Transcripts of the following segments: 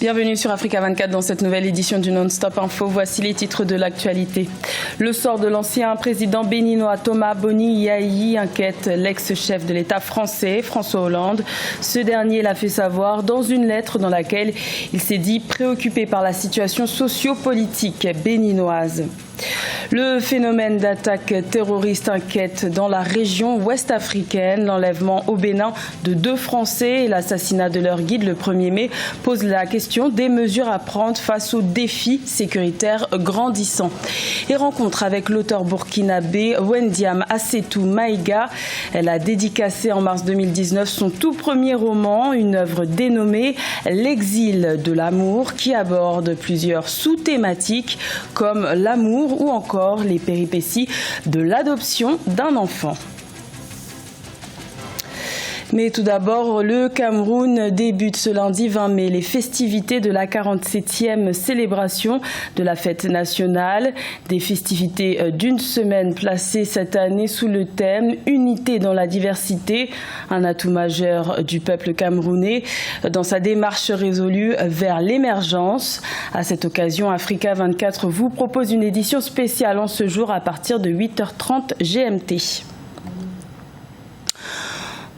Bienvenue sur Africa 24 dans cette nouvelle édition du Non-Stop Info. Voici les titres de l'actualité. Le sort de l'ancien président béninois Thomas Boni Yayi inquiète l'ex-chef de l'État français, François Hollande. Ce dernier l'a fait savoir dans une lettre dans laquelle il s'est dit préoccupé par la situation socio-politique béninoise. Le phénomène d'attaque terroriste inquiète dans la région ouest africaine. L'enlèvement au Bénin de 2 Français et l'assassinat de leur guide le 1er mai pose la question des mesures à prendre face aux défis sécuritaires grandissants. Et rencontre avec l'auteur burkinabé Wendiam Assetou Maïga. Elle a dédicacé en mars 2019 son tout premier roman, une œuvre dénommée L'exil de l'amour, qui aborde plusieurs sous-thématiques comme l'amour ou encore les péripéties de l'adoption d'un enfant. Mais tout d'abord, le Cameroun débute ce lundi 20 mai les festivités de la 47e célébration de la fête nationale. Des festivités d'une semaine placées cette année sous le thème « Unité dans la diversité », un atout majeur du peuple camerounais dans sa démarche résolue vers l'émergence. À cette occasion, Africa 24 vous propose une édition spéciale en ce jour à partir de 8h30 GMT.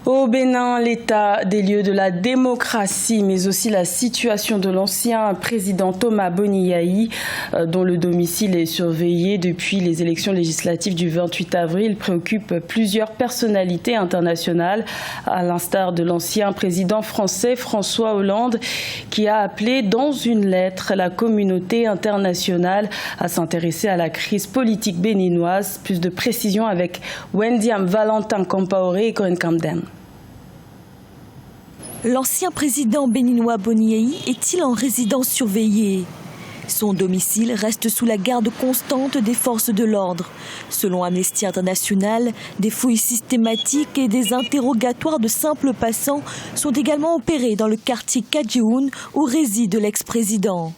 Au Bénin, l'état des lieux de la démocratie, mais aussi la situation de l'ancien président Thomas Boni Yayi, dont le domicile est surveillé depuis les élections législatives du 28 avril, préoccupe plusieurs personnalités internationales, à l'instar de l'ancien président français François Hollande, qui a appelé dans une lettre la communauté internationale à s'intéresser à la crise politique béninoise. Plus de précisions avec Wendiam Valentin Compaoré et Corinne Camden. L'ancien président béninois Boni Yayi est-il en résidence surveillée? Son domicile reste sous la garde constante des forces de l'ordre. Selon Amnesty International, des fouilles systématiques et des interrogatoires de simples passants sont également opérés dans le quartier Kadjioun où réside l'ex-président.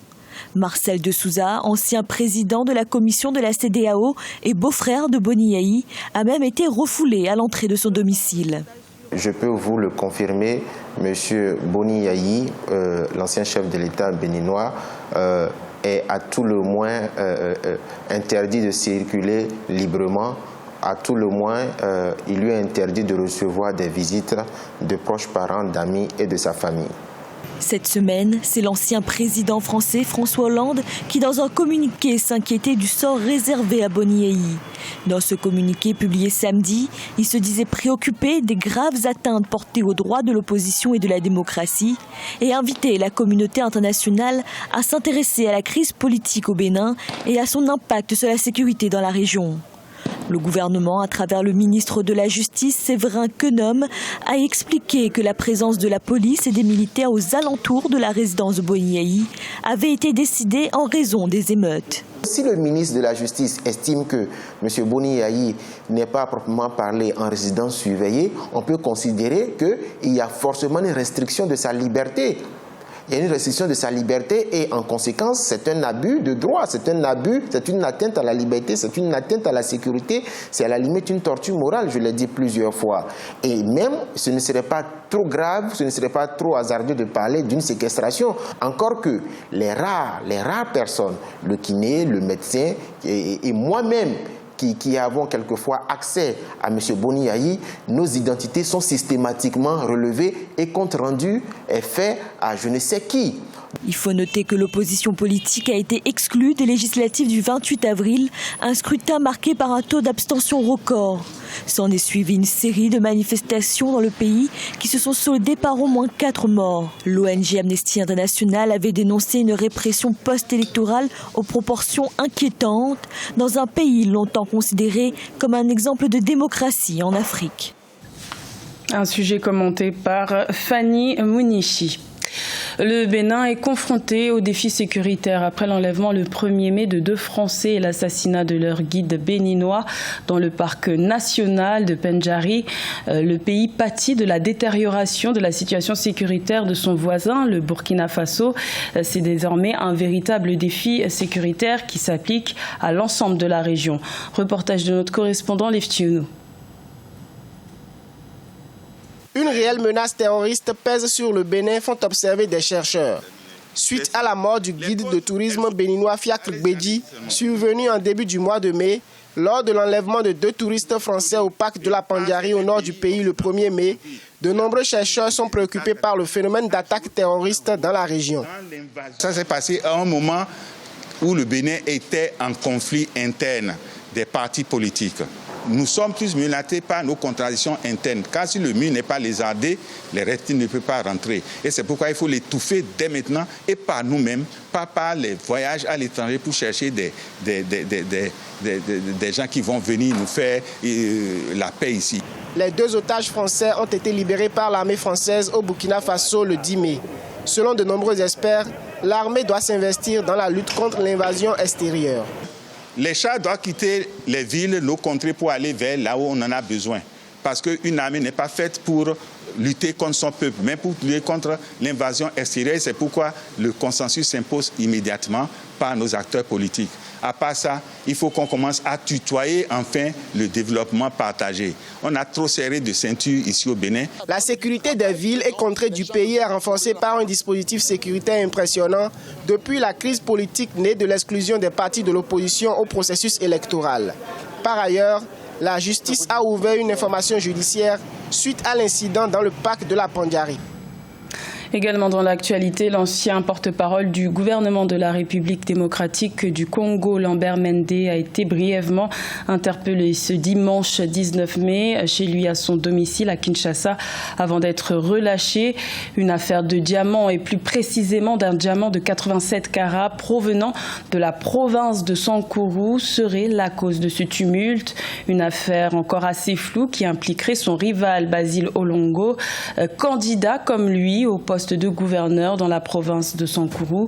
Marcel de Souza, ancien président de la commission de la CEDEAO et beau-frère de Boni Yayi, a même été refoulé à l'entrée de son domicile. Je peux vous le confirmer, M. Boni Yayi, l'ancien chef de l'État béninois, est à tout le moins interdit de circuler librement. À tout le moins, il lui est interdit de recevoir des visites de proches parents, d'amis et de sa famille. Cette semaine, c'est l'ancien président français François Hollande qui, dans un communiqué, s'inquiétait du sort réservé à Boni Yayi. Dans ce communiqué publié samedi, il se disait préoccupé des graves atteintes portées aux droits de l'opposition et de la démocratie et invitait la communauté internationale à s'intéresser à la crise politique au Bénin et à son impact sur la sécurité dans la région. Le gouvernement, à travers le ministre de la Justice, Séverin Quenom, a expliqué que la présence de la police et des militaires aux alentours de la résidence de Boni Yayi avait été décidée en raison des émeutes. Si le ministre de la Justice estime que M. Boni Yayi n'est pas proprement parlé en résidence surveillée, on peut considérer qu'il y a forcément une restriction de sa liberté. Il y a une restriction de sa liberté et en conséquence, c'est un abus de droit, c'est un abus, c'est une atteinte à la liberté, c'est une atteinte à la sécurité, c'est à la limite une torture morale, je l'ai dit plusieurs fois. Et même, ce ne serait pas trop grave, ce ne serait pas trop hasardeux de parler d'une séquestration. Encore que les rares personnes, le kiné, le médecin et moi-même, qui avons quelquefois accès à M. Boni Yayi, nos identités sont systématiquement relevées et compte rendu est fait à je ne sais qui. Il faut noter que l'opposition politique a été exclue des législatives du 28 avril, un scrutin marqué par un taux d'abstention record. S'en est suivi une série de manifestations dans le pays qui se sont soldées par au moins 4 morts. L'ONG Amnesty International avait dénoncé une répression post-électorale aux proportions inquiétantes dans un pays longtemps considéré comme un exemple de démocratie en Afrique. Un sujet commenté par Fanny Mounichi. Le Bénin est confronté aux défis sécuritaires après l'enlèvement le 1er mai de 2 Français et l'assassinat de leur guide béninois dans le parc national de Pendjari. Le pays pâtit de la détérioration de la situation sécuritaire de son voisin, le Burkina Faso. C'est désormais un véritable défi sécuritaire qui s'applique à l'ensemble de la région. Reportage de notre correspondant Leftiounou. Une réelle menace terroriste pèse sur le Bénin, font observer des chercheurs. suite à la mort du guide de tourisme béninois Fiacre Bédi, survenu en début du mois de mai, lors de l'enlèvement de 2 touristes français au parc de la Pandiari au nord du pays le 1er mai. De nombreux chercheurs sont préoccupés par le phénomène d'attaque terroriste dans la région. Ça s'est passé à un moment où le Bénin était en conflit interne des partis politiques. Nous sommes tous menacés par nos contradictions internes. Car si le mur n'est pas lézardé, les reptiles ne peuvent pas rentrer. Et c'est pourquoi il faut l'étouffer dès maintenant et par nous-mêmes, pas par les voyages à l'étranger pour chercher des gens qui vont venir nous faire la paix ici. Les 2 otages français ont été libérés par l'armée française au Burkina Faso le 10 mai. Selon de nombreux experts, l'armée doit s'investir dans la lutte contre l'invasion extérieure. Les chars doivent quitter les villes, nos contrées pour aller vers là où on en a besoin. Parce qu'une armée n'est pas faite pour lutter contre son peuple, mais pour lutter contre l'invasion extérieure. C'est pourquoi le consensus s'impose immédiatement par nos acteurs politiques. À part ça, il faut qu'on commence à tutoyer enfin le développement partagé. On a trop serré de ceinture ici au Bénin. La sécurité des villes et contrées du pays est renforcée par un dispositif sécuritaire impressionnant depuis la crise politique née de l'exclusion des partis de l'opposition au processus électoral. Par ailleurs, la justice a ouvert une information judiciaire suite à l'incident dans le parc de la Pandiari. Également dans l'actualité, l'ancien porte-parole du gouvernement de la République démocratique du Congo, Lambert Mende, a été brièvement interpellé ce dimanche 19 mai chez lui à son domicile à Kinshasa avant d'être relâché. Une affaire de diamants et plus précisément d'un diamant de 87 carats provenant de la province de Sankuru serait la cause de ce tumulte. Une affaire encore assez floue qui impliquerait son rival Basile Olongo, candidat comme lui au poste de gouverneur dans la province de Sankuru.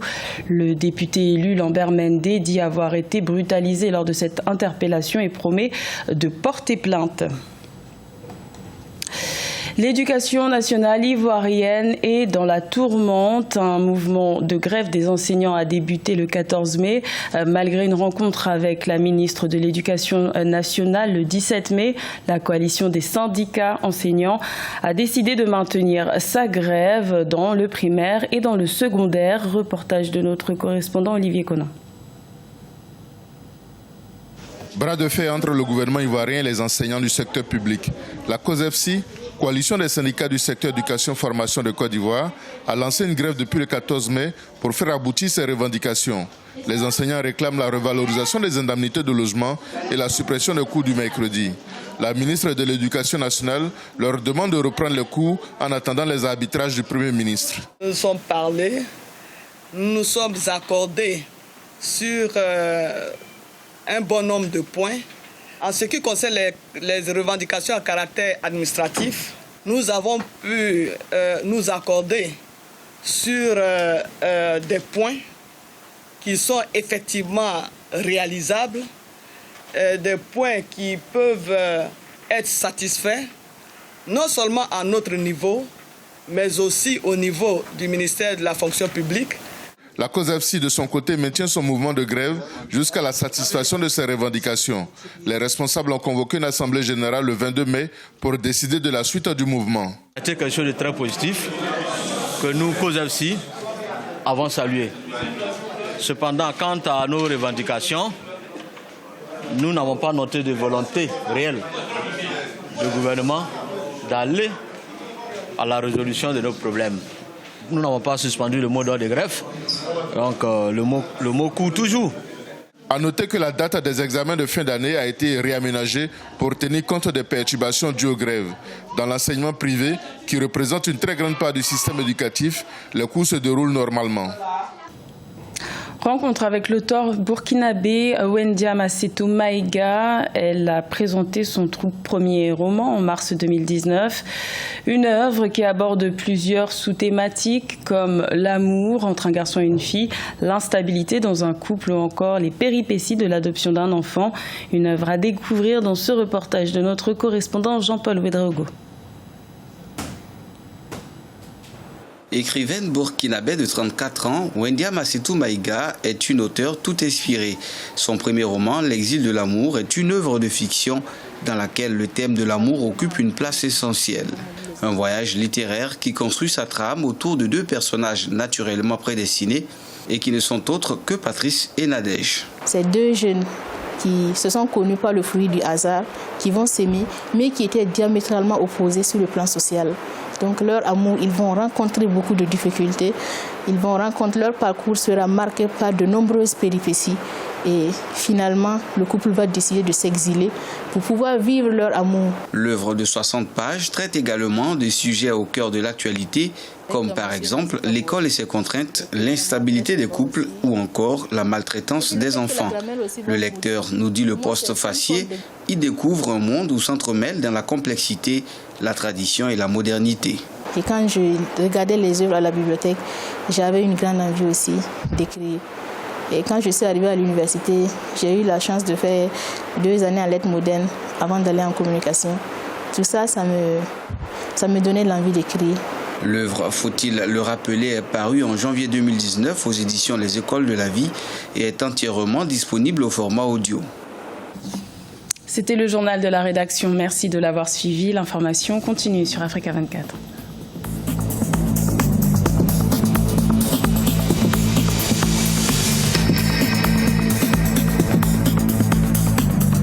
Le député élu Lambert Mende dit avoir été brutalisé lors de cette interpellation et promet de porter plainte. L'éducation nationale ivoirienne est dans la tourmente. Un mouvement de grève des enseignants a débuté le 14 mai. Malgré une rencontre avec la ministre de l'Éducation nationale le 17 mai, la coalition des syndicats enseignants a décidé de maintenir sa grève dans le primaire et dans le secondaire. Reportage de notre correspondant Olivier Conan. Bras de fer entre le gouvernement ivoirien et les enseignants du secteur public. La COSEFSI, coalition des syndicats du secteur éducation-formation de Côte d'Ivoire, a lancé une grève depuis le 14 mai pour faire aboutir ses revendications. Les enseignants réclament la revalorisation des indemnités de logement et la suppression des cours du mercredi. La ministre de l'Éducation nationale leur demande de reprendre les cours en attendant les arbitrages du Premier ministre. Nous nous sommes parlé, nous nous sommes accordés sur un bon nombre de points. En ce qui concerne les revendications à caractère administratif, nous avons pu nous accorder sur des points qui sont effectivement réalisables, des points qui peuvent être satisfaits, non seulement à notre niveau, mais aussi au niveau du ministère de la fonction publique. La COSEFSI, de son côté, maintient son mouvement de grève jusqu'à la satisfaction de ses revendications. Les responsables ont convoqué une assemblée générale le 22 mai pour décider de la suite du mouvement. C'est quelque chose de très positif que nous, COSEFSI, avons salué. Cependant, quant à nos revendications, nous n'avons pas noté de volonté réelle du gouvernement d'aller à la résolution de nos problèmes. Nous n'avons pas suspendu le mot d'ordre de grève, donc le mot court toujours. A noter que la date des examens de fin d'année a été réaménagée pour tenir compte des perturbations dues aux grèves. Dans l'enseignement privé, qui représente une très grande part du système éducatif, les cours se déroulent normalement. Rencontre avec l'auteur burkinabé Wendia Massetou Maïga. Elle a présenté son tout premier roman en mars 2019. Une œuvre qui aborde plusieurs sous-thématiques comme l'amour entre un garçon et une fille, l'instabilité dans un couple ou encore les péripéties de l'adoption d'un enfant. Une œuvre à découvrir dans ce reportage de notre correspondant Jean-Paul Ouedraogo. Écrivaine burkinabé de 34 ans, Wendia Massetou Maïga est une auteure tout inspirée. Son premier roman, L'exil de l'amour, est une œuvre de fiction dans laquelle le thème de l'amour occupe une place essentielle. Un voyage littéraire qui construit sa trame autour de deux personnages naturellement prédestinés et qui ne sont autres que Patrice et Nadège. Ces deux jeunes qui se sont connus par le fruit du hasard, qui vont s'aimer, mais qui étaient diamétralement opposés sur le plan social. Donc leur amour, ils vont rencontrer beaucoup de difficultés. Leur parcours sera marqué par de nombreuses péripéties. Et finalement, le couple va décider de s'exiler pour pouvoir vivre leur amour. L'œuvre de 60 pages traite également des sujets au cœur de l'actualité, comme par exemple l'école et ses contraintes, l'instabilité des couples ou encore la maltraitance des enfants. Le lecteur, nous dit le postfacier, y découvre un monde où s'entremêlent dans la complexité, la tradition et la modernité. Et quand je regardais les œuvres à la bibliothèque, j'avais une grande envie aussi d'écrire. Et quand je suis arrivée à l'université, j'ai eu la chance de faire 2 années en lettres modernes avant d'aller en communication. Tout ça, ça me donnait l'envie d'écrire. L'œuvre, faut-il le rappeler, est parue en janvier 2019 aux éditions Les Écoles de la Vie et est entièrement disponible au format audio. C'était le journal de la rédaction. Merci de l'avoir suivi. L'information continue sur Africa 24.